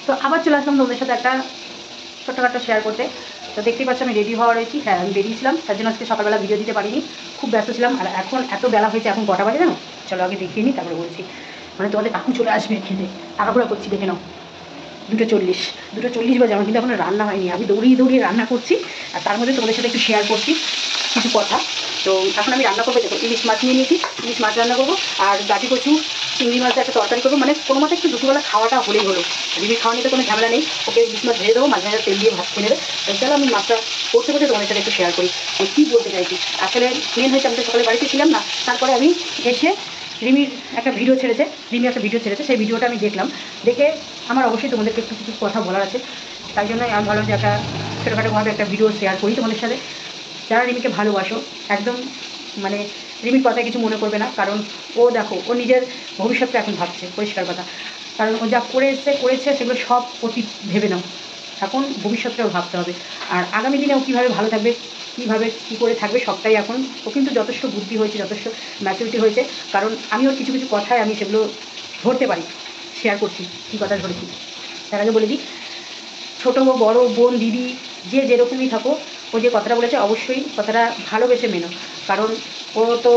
তো আবার চলে আসলাম তোমাদের সাথে একটা ছোট্টখাটো শেয়ার করতে। তো দেখতেই পাচ্ছ আমি রেডি হওয়া রয়েছি। হ্যাঁ, আমি বেরিয়েছিলাম, তার জন্য আজকে সকালবেলা ভিডিও দিতে পারিনি, খুব ব্যস্ত ছিলাম। আর এখন এত বেলা হয়েছে, এখন কটা বাজে জানো? চলো আগে দেখিয়ে নিই, তারপরে বলছি। মানে তোমাদের কাকু চলে আসবে খেতে, তাড়াহুড়া করছি, দেখে নাও। 2:40, 2:40 বাজে, আমার কিন্তু এখন রান্না হয়নি। আমি দৌড়িয়ে দৌড়িয়ে রান্না করছি, আর তার মধ্যে তোমাদের সাথে একটু শেয়ার করছি কিছু কথা। তো এখন আমি রান্না করবো, দেখো ইলিশ মাছ নিয়ে নিয়েছি, ইলিশ মাছ রান্না করবো। আর গাঠি কচু চিংড়ি মাছের একটা তরকারি করবো। মানে কোনো মতে একটু দুপুরবেলা খাওয়াটা হলেই হলো। রিমির খাওয়া নিতে কোনো ঝামেলা নেই, ওকে ইলিশ মাছ ভেজে দেবো, মাঝে মাঝে তেল দিয়ে ভাত খেয়ে নেবে। তো চলো আমি মাছটা করতে করতে তোমাদের সাথে একটু শেয়ার করি কী বলতে চাইছি। আসলে মেন হয়েছে, আমি তো সকালে বাড়িতে ছিলাম না, তারপরে আমি এসে রিমির একটা ভিডিও ছেড়েছে, সেই ভিডিওটা আমি দেখলাম। দেখে আমার অবশ্যই তোমাদেরকে একটু কিছু কথা বলার আছে, তাই জন্য আমি ভাবলাম যে একটা ছোটোখাটোভাবে একটা ভিডিও শেয়ার করি তোমাদের সাথে। যারা রিমিকে ভালোবাসো, একদম মানে রিমির কথায় কিছু মনে করবে না, কারণ ও দেখো ও নিজের ভবিষ্যৎটা এখন ভাবছে, পরিষ্কার কথা। কারণ ও যা করেছে সেগুলো সব অতীত ভেবে নাও, এখন ভবিষ্যৎটাও ভাবতে হবে। আর আগামী দিনে ও কীভাবে ভালো থাকবে, কীভাবে কী করে থাকবে, সবটাই এখন ও কিন্তু যথেষ্ট বুদ্ধি হয়েছে, যথেষ্ট ম্যাচুরিটি হয়েছে। কারণ আমি ওর কিছু কিছু কথায় আমি সেগুলো ধরতে পারি, শেয়ার করছি কী কথা ধরেছি। তার আগে বলে দিই, ছোটো বড়ো বোন দিদি যে যেরকমই থাকো, ও যে কথাটা বলেছে অবশ্যই কথাটা ভালোবেসে মেনো। কারণ ও তো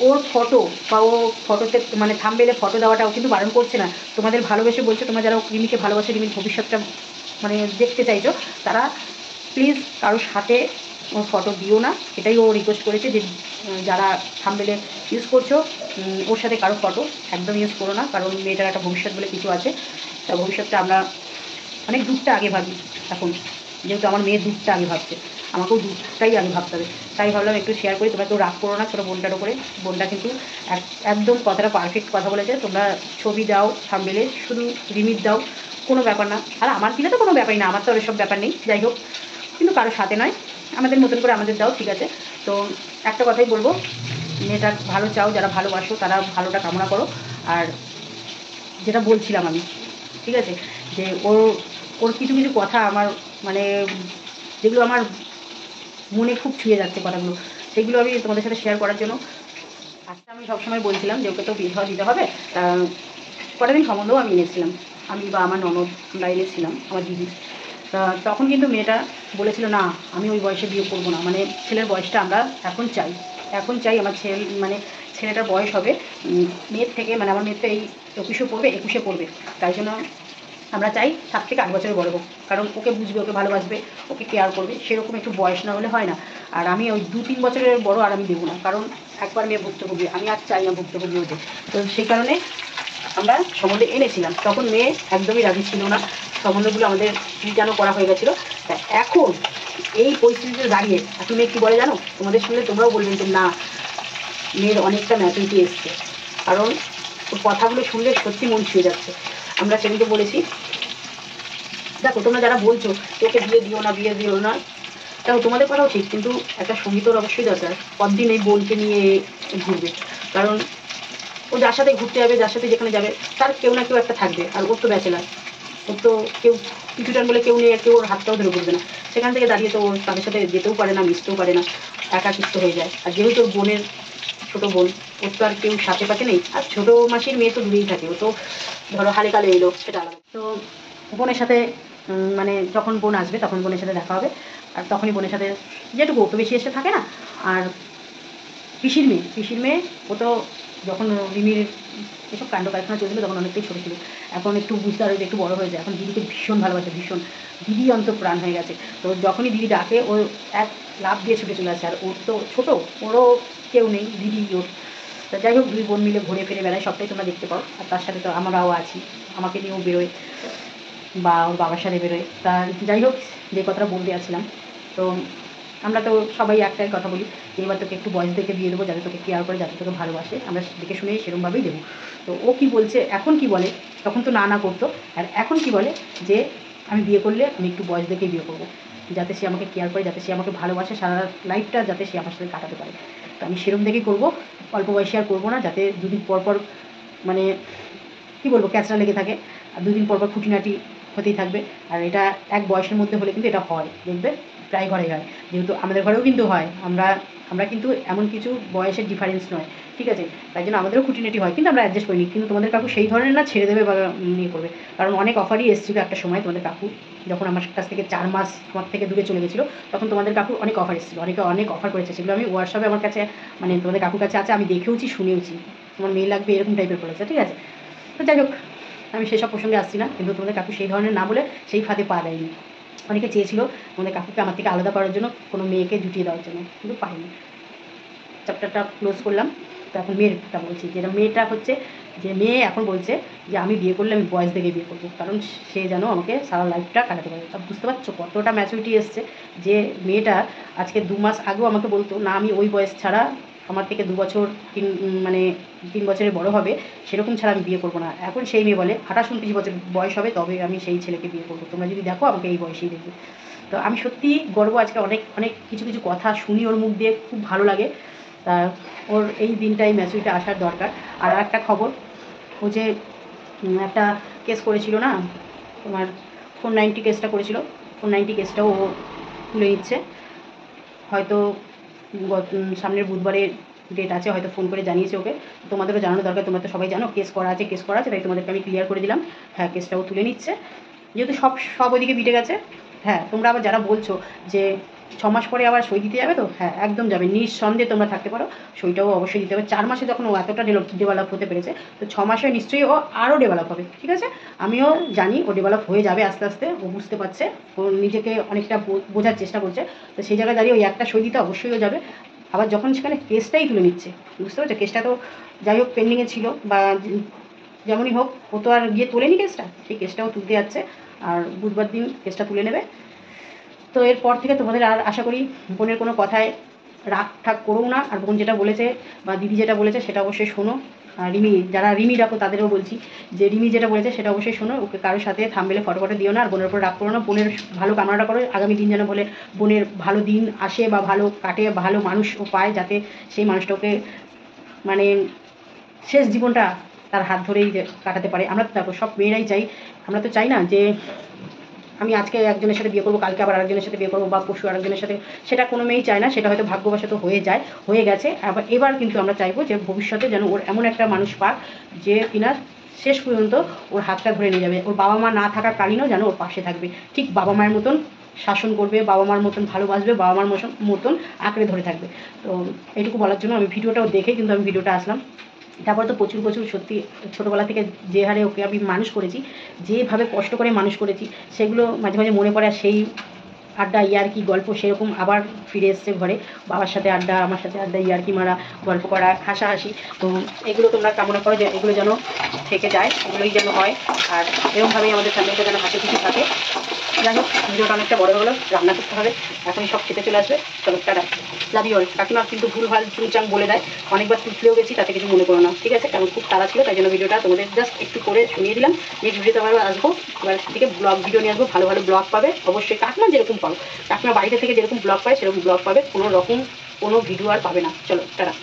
ওর ফটো বা ও ফটোতে মানে থাম্বনেইলে ফটো দেওয়াটাও কিন্তু বারণ করছে না। তোমাদের ভালোবেসে বলছে, তোমরা যারা রিমিকে ভালোবাসে, রিমির ভবিষ্যৎটা মানে দেখতে চাইছো, তারা প্লিজ কারোর সাথে ওর ফটো দিও না। এটাই ও রিকোয়েস্ট করেছে যে যারা থাম্বনেইলে ইউজ করছো, ওর সাথে কারো ফটো একদম ইউজ করো না। কারণ মেয়েটার একটা ভবিষ্যৎ বলে কিছু আছে, তার ভবিষ্যৎটা আমরা অনেক দূরটা আগে ভাবি। এখন যেহেতু আমার মেয়ের দূরটা আগে ভাবছে, আমাকেও দূরটাই আগে ভাবতে হবে। তাই ভাবলাম একটু শেয়ার করি, তোমরা কেউ রাগ করো না ছোটো বোনটার ওপরে। বোনটা কিন্তু একদম কথাটা পারফেক্ট কথা বলেছে। তোমরা ছবি দাও থাম্বনেইলে, শুধু রিমিট দাও, কোনো ব্যাপার না। আর আমার দিলে তো কোনো ব্যাপারই না, আমার তো ওসব ব্যাপার নেই। যাই হোক, কিন্তু কারোর সাথে নয়, আমাদের মতন করে আমাদের দাও, ঠিক আছে। তো একটা কথাই বলবো, মেয়েটা ভালো চাও, যারা ভালোবাসো তারা ভালোটা কামনা করো। আর যেটা বলছিলাম আমি, ঠিক আছে, যে ওর কিছু কিছু কথা আমার মানে যেগুলো আমার মনে খুব ছুঁয়ে যাচ্ছে কথাগুলো, সেগুলো আমি তোমাদের সাথে শেয়ার করার জন্য আজকে আমি সবসময় বলছিলাম যে ওকে তো বিয়ে দিতে হবে। তা কটা দিন সম্বন্ধেও আমি এনেছিলাম, আমি বা আমার ননদ আমরা এনেছিলাম, আমার দিদি। তা তখন কিন্তু মেয়েটা বলেছিল না, আমি ওই বয়সে বিয়ে করবো না, মানে ছেলের বয়সটা আমরা এখন চাই। আমার ছেলেটার বয়স হবে মেয়ের থেকে, মানে আমার মেয়ের তো এই 21 পড়বে, তাই জন্য আমরা চাই 7 থেকে 8 বছরের বড় হোক। কারণ ওকে বুঝবে, ওকে ভালোবাসবে, ওকে কেয়ার করবে, সেরকম একটু বয়স না হলে হয় না। আর আমি ওই 2-3 বছরের বড় আর আমি দেবো না, কারণ একবার মেয়ে ভুক্তভোগী, আমি আর চাই না ভুক্তভোগী হতে। তো সেই কারণে আমরা সম্বন্ধে এনেছিলাম, তখন মেয়ে একদমই রাজি ছিল না, সম্বন্ধগুলো আমাদের রিটার্নও করা হয়ে গেছিলো। তা এখন এই পরিস্থিতিতে দাঁড়িয়ে এখন মেয়ে কী বলে জানো, তোমাদের শুনলে তোমরাও বলবেন যে না, মেয়ের অনেকটা ম্যাচুরিটি এসছে। কারণ ওর কথাগুলো শুনলে সত্যি মন ছুঁয়ে যাচ্ছে। আমরা সেদিনকে বলেছি, দেখো তোমরা যারা বলছো ওকে বিয়ে দিও না, তাও তোমাদের কথাও ঠিক, কিন্তু একটা সঙ্গীতর অবশ্যই দরকার। কতদিন এই বোনকে নিয়ে ঘুরবে? কারণ ও যার সাথে ঘুরতে যাবে, যার সাথে যেখানে যাবে, তার কেউ না কেউ একটা থাকবে। আর ওর তো ব্যাচেলার, ওর তো কেউ কিছুটান বলে কেউ নেই, আর কেউ ওর হাতটাও ধরে ঘুরবে না। সেখান থেকে দাঁড়িয়ে তো ওর তাদের সাথে যেতেও পারে না, মিশতেও পারে না, একাকিত্ব হয়ে যায়। আর যেহেতু ওর বোনের ছোটো বোন, ওর তো আর কেউ সাথে পাশে নেই। আর ছোটো মাসির মেয়ে তো দূরেই থাকে, ও তো ধরো হালে কালে এলো, সেটা আলাদা। তো বোনের সাথে মানে যখন বোন আসবে তখন বোনের সাথে দেখা হবে, আর তখনই বোনের সাথে যেটুকু, তো বেশি এসে থাকে না। আর পিসির মেয়ে ও তো যখন রিমির এসব কাণ্ড কারখানা চলছিল তখন অনেকটাই ছোটো ছিল, এখন একটু বুঝতে পারবে, একটু বড়ো হয়েছে, এখন দিদিকে ভীষণ ভালোবাসে, ভীষণ। দিদি অন্তঃপ্রাণ হয়ে গেছে। তো যখনই দিদি ডাকে ও এক লাফ দিয়ে ছুটে চলে আসে। আর ওর তো ছোটো, ওরও কেউ নেই, দিদি ওর। তা যাই হোক, 2 বোন মিলে ঘুরে ফিরে বেড়ায়, সবটাই তোমরা দেখতে পাও। আর তার সাথে তো আমরাও আছি, আমাকে নিয়েও বেরোয় বা ওর বাবার সাথে বেরোয়। তা যাই হোক, যে কথাটা বলতে যাচ্ছিলাম, তো আমরা তো সবাই একটাই কথা বলি যে এবার তোকে একটু বয়স দেখে বিয়ে দেবো, যাতে তোকে কেয়ার করে, যাতে তোকে ভালোবাসে, আমরা দেখে শুনে সেরকমভাবেই দেবো। তো ও কি বলছে এখন, কি বলে, তখন তো না করতো, আর এখন কি বলে যে আমি বিয়ে করলে আমি একটু বয়স দেখেই বিয়ে করবো, যাতে সে আমাকে কেয়ার করে, যাতে সে আমাকে ভালোবাসে, সারা লাইফটা যাতে সে আমার সাথে কাটাতে পারে। তো আমি সেরকম দেখেই করবো, অল্প বয়সে আর করবো না, যাতে 2 দিন পর মানে কী বলবো, ক্যাচড়া লেগে থাকে। আর 2 দিন পর খুঁটিনাটি হতেই থাকবে। আর এটা এক বয়সের মধ্যে হলে কিন্তু এটা হয়, দেখবে প্রায় ঘরেই হয়, যেহেতু আমাদের ঘরেও কিন্তু হয়। আমরা আমরা কিন্তু এমন কিছু বয়সের ডিফারেন্স নয়, ঠিক আছে, তাই জন্য আমাদেরও খুঁটিনাটি হয়, কিন্তু আমরা অ্যাডজাস্ট করিনি। কিন্তু তোমাদের কাকু সেই ধরনের না, ছেড়ে দেবে বা ইয়ে করবে, কারণ অনেক অফারই এসেছিলো একটা সময় তোমাদের কাকু, যখন আমার কাছ থেকে 4 মাস আমার থেকে দূরে চলে গেছিলো, তখন তোমাদের কাকুর অনেক অফার এসেছিলো, অনেক অফার করেছে, সেগুলো আমি হোয়াটসঅ্যাপে আমার কাছে মানে তোমাদের কাকুর কাছে আছে, আমি দেখেওছি শুনেওছি, তোমার মেয়ে লাগবে এরকম টাইপের করেছে, ঠিক আছে। তো যাই হোক, আমি সেসব প্রসঙ্গে আসছি না, কিন্তু তোমাদের কাকু সেই ধরনের না বলে সেই ফাঁদে পা দেয়নি। অনেকে চেয়েছিল তোমাদের কাকুকে আমার থেকে আলাদা করার জন্য, কোনো মেয়েকে জুটিয়ে দেওয়ার জন্য, কিন্তু পাইনি। চ্যাপ্টারটা ক্লোজ করলাম। তো এখন মেয়েটা বলছি, যেটা মেয়েটা হচ্ছে যে মেয়ে এখন বলছে যে আমি বিয়ে করলে আমি বয়স দেখে বিয়ে করবো, কারণ সে যেন আমাকে সারা লাইফটা কাটাতে পারে। তা বুঝতে পারছো কতটা ম্যাচুরিটি এসছে, যে মেয়েটা আজকে 2 মাস আগেও আমাকে বলতো না আমি ওই বয়স ছাড়া, আমার থেকে 2 বছর 3 বছরের বড় হবে সেরকম ছাড়া আমি বিয়ে করবো না। এখন সেই মেয়ে বলে 28-29 বছর বয়স হবে তবে আমি সেই ছেলেকে বিয়ে করবো, তোমরা যদি দেখো আমাকে এই বয়সেই দেখবে। তো আমি সত্যি গর্ব, আজকে অনেক অনেক কিছু কিছু কথা শুনি ওর মুখ দিয়ে, খুব ভালো লাগে। তা ওর এই দিনটাই ম্যাচুরিটি আসার দরকার। আর একটা খবর, ও যে একটা কেস করেছিল না তোমার, 490 কেসটা করেছিল, 490 কেসটাও ও তুলে নিচ্ছে। হয়তো সামনের বুধবারে ডেট আছে, হয়তো ফোন করে জানিয়েছে ওকে, তোমাদেরও জানানো দরকার, তোমরা তো সবাই জানো কেস করা আছে, তাই তোমাদেরকে আমি ক্লিয়ার করে দিলাম। হ্যাঁ, কেসটাও তুলে নিচ্ছে, যেহেতু সব ওইদিকে মিটে গেছে। হ্যাঁ, তোমরা আবার যারা বলছো যে 6 মাস পরে আবার সই দিতে যাবে, তো হ্যাঁ একদম যাবে, নিঃসন্দেহে তোমরা থাকতে পারো, সইটাও অবশ্যই দিতে হবে। 4 মাসে যখন ও এতটা ডেভেলপ হতে পেরেছে, তো 6 মাসে নিশ্চয়ই ও আরও ডেভেলপ হবে, ঠিক আছে। আমিও জানি ও ডেভেলপ হয়ে যাবে আস্তে আস্তে, ও বুঝতে পারছে, ও নিজেকে অনেকটা বোঝার চেষ্টা করছে। তো সেই জায়গায় দাঁড়িয়ে ওই একটা সই দিতে অবশ্যই ও যাবে। আবার যখন সেখানে কেসটাই তুলে নিচ্ছে, বুঝতে পারছো, কেসটা তো যাই হোক পেন্ডিংয়ে ছিল, বা যেমনই হোক ও তো আর গিয়ে তোলেনি কেসটা, সেই কেসটাও তুলতে যাচ্ছে, আর বুধবার দিন কেসটা তুলে নেবে। তো এরপর থেকে তোমাদের আর আশা করি বোনের কোনো কথায় রাগ ঠাক করো না, আর বোন যেটা বলেছে বা দিদি যেটা বলেছে সেটা অবশ্যই শোনো। আর যারা রিমি রাখো তাদেরও বলছি যে রিমি যেটা বলেছে সেটা অবশ্যই শোনো, ওকে কারোর সাথে থামবেলে ফটো দিও না, আর বোনের উপর রাগ করো না, বোনের ভালো কামনাটা করো, আগামী দিন যেন বলে বোনের ভালো দিন আসে বা ভালো কাটে, ভালো মানুষ ও পায়, যাতে সেই মানুষটাকে মানে শেষ জীবনটা তার হাত ধরেই কাটাতে পারে। আমরা তো দেখো সব মেয়েরাই চাই, আমরা তো চাই না যে আমি আজকে একজনের সাথে বিয়ে করবো, কালকে আবার আরেকজনের সাথে বিয়ে করবো, বা পরশু আরেকজনের সাথে, সেটা কোনো মেয়েই চায় না, সেটা হয়তো ভাগ্যবশত হয়ে গেছে। এবার কিন্তু আমরা চাইবো যে ভবিষ্যতে যেন ওর এমন একটা মানুষ পাক যে কিনা শেষ পর্যন্ত ওর হাতটা ধরে নিয়ে যাবে, ওর বাবা মা না থাকাকালীনও যেন ওর পাশে থাকবে, ঠিক বাবা মায়ের মতন শাসন করবে, বাবা মার মতন ভালোবাসবে, বাবা মার মতন আঁকড়ে ধরে থাকবে। তো এইটুকু বলার জন্য আমি ভিডিওটাও দেখে কিন্তু আমি ভিডিওটা আসলাম। তারপরে তো প্রচুর সত্যি ছোটোবেলা থেকে যে হারে ওকে আমি মানুষ করেছি, যেভাবে কষ্ট করে মানুষ করেছি, সেগুলো মাঝে মাঝে মনে পড়ে। সেই আড্ডা ইয়ার্কি গল্প সেরকম আবার ফিরে এসছে ঘরে, বাবার সাথে আড্ডা, আমার সাথে আড্ডা, ইয়ার্কি মারা, গল্প করা, হাসাহাসি। তো এগুলো তোমরা কামনা করো যে এগুলো যেন থেকে যায়, এগুলোই যেন হয়, আর এরকমভাবেই আমাদের ফ্যামিলিটা যেন হাসি খুশি থাকে। যাই হোক, ভিডিওটা অনেকটা বড় হলো, রান্না করতে হবে, এখনই সব খেতে চলে আসবে। চলো টাটা, লাভ ইউ অল। কাকিমা কিন্তু ভুলভাল চুংচাং বলে দেয়, অনেকবার তুলতেও গেছি, তাতে কিছু মনে করো না, ঠিক আছে, কারণ খুব তাড়া ছিল, তাই জন্য ভিডিওটা তোমাদের জাস্ট একটু করে শুনিয়ে দিলাম। নেক্সট ভিডিওতে আবার আসবো, এবার থেকে ব্লগ ভিডিও নিয়ে আসবো, ভালো ভালো ব্লগ পাবে অবশ্যই, কাকিমা যেরকম পাও, কাকিমা বাড়িতে থেকে যেরকম ব্লগ পায় সেরকম ব্লগ পাবে, কোনো রকম কোনো ভিডিও আর পাবে না। চলো টাটা।